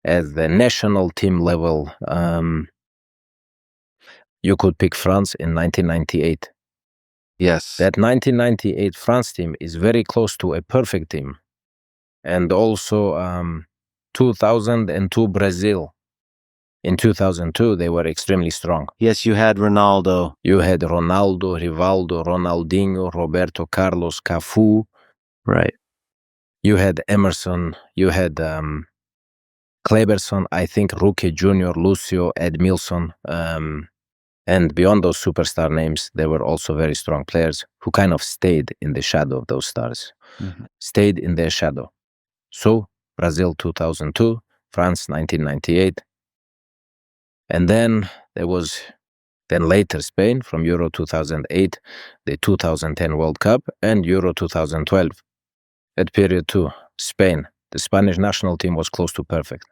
At the national team level, you could pick France in 1998. Yes. That 1998 France team is very close to a perfect team. And also 2002 Brazil. In 2002, they were extremely strong. Yes, you had Ronaldo. You had Ronaldo, Rivaldo, Ronaldinho, Roberto Carlos, Cafu. Right. You had Emerson. You had Kleberson, I think, Rookie Jr., Lucio, Edmilson. And beyond those superstar names, there were also very strong players who kind of stayed in the shadow of those stars, stayed in their shadow. So, Brazil 2002, France 1998. And then there was, then later Spain from Euro 2008, the 2010 World Cup, and Euro 2012. At period 2, Spain, the Spanish national team was close to perfect.